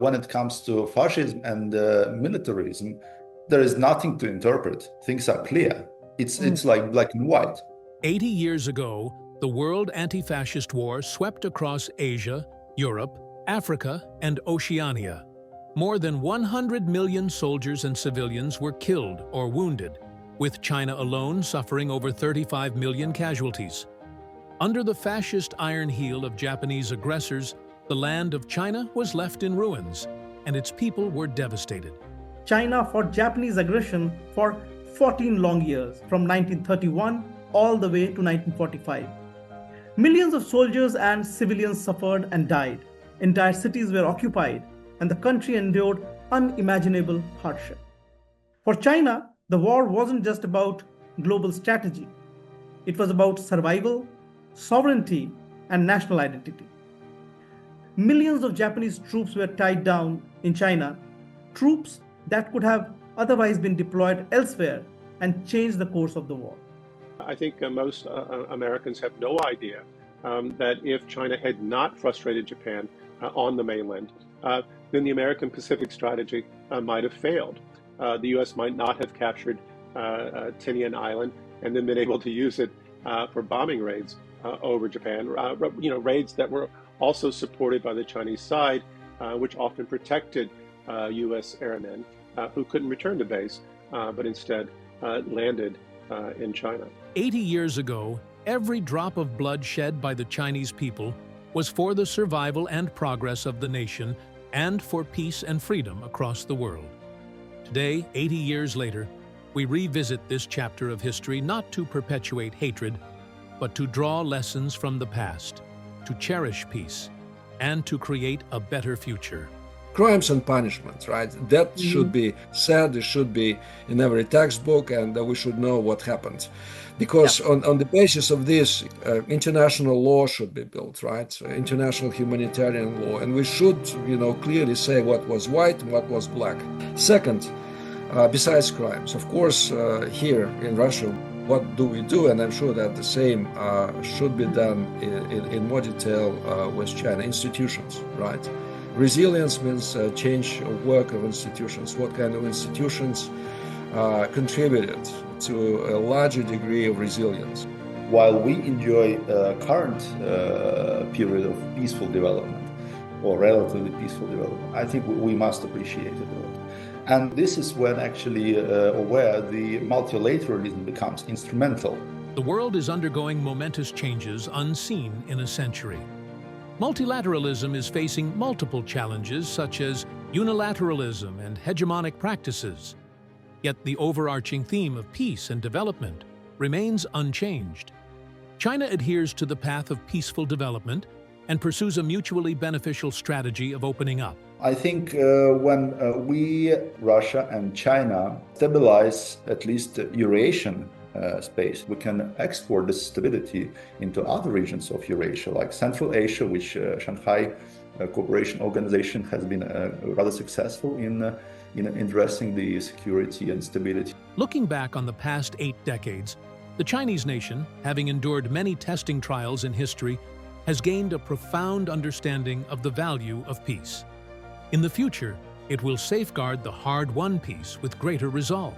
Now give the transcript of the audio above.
When it comes to fascism and militarism, there is nothing to interpret. Things are clear. It's like black and white. 80 years ago, the World Anti-Fascist War swept across Asia, Europe, Africa, and Oceania. More than 100 million soldiers and civilians were killed or wounded, with China alone suffering over 35 million casualties. Under the fascist iron heel of Japanese aggressors, the land of China was left in ruins, and its people were devastated. China fought Japanese aggression for 14 long years, from 1931 all the way to 1945. Millions of soldiers and civilians suffered and died. Entire cities were occupied, and the country endured unimaginable hardship. For China, the war wasn't just about global strategy. It was about survival, sovereignty, and national identity. Millions of Japanese troops were tied down in China, troops that could have otherwise been deployed elsewhere and changed the course of the war. I think most Americans have no idea that if China had not frustrated Japan on the mainland, then the American Pacific strategy might have failed. The U.S. might not have captured Tinian Island and then been able to use it for bombing raids over Japan, raids that were also supported by the Chinese side, which often protected U.S. airmen who couldn't return to base, but instead landed in China. 80 years ago, every drop of blood shed by the Chinese people was for the survival and progress of the nation and for peace and freedom across the world. Today, 80 years later, we revisit this chapter of history not to perpetuate hatred, but to draw lessons from the past, to cherish peace, and to create a better future. Crimes and punishments, right? That should be said, it should be in every textbook, and we should know what happened. Because on the basis of this, international law should be built, right? So international humanitarian law, and we should, clearly say what was white and what was black. Second, besides crimes, of course, here in Russia, what do we do? And I'm sure that the same should be done in more detail with China. Institutions, right? Resilience means change of work of institutions. What kind of institutions contributed to a larger degree of resilience? While we enjoy a current period of peaceful development, or relatively peaceful development, I think we must appreciate it a lot. And this is when actually, where the multilateralism becomes instrumental. The world is undergoing momentous changes unseen in a century. Multilateralism is facing multiple challenges such as unilateralism and hegemonic practices. Yet the overarching theme of peace and development remains unchanged. China adheres to the path of peaceful development and pursues a mutually beneficial strategy of opening up. I think when we, Russia and China, stabilize at least Eurasian space, we can export this stability into other regions of Eurasia, like Central Asia, which Shanghai Cooperation Organization has been rather successful in addressing the security and stability. Looking back on the past 8 decades, the Chinese nation, having endured many testing trials in history, has gained a profound understanding of the value of peace. In the future, it will safeguard the hard-won peace with greater resolve.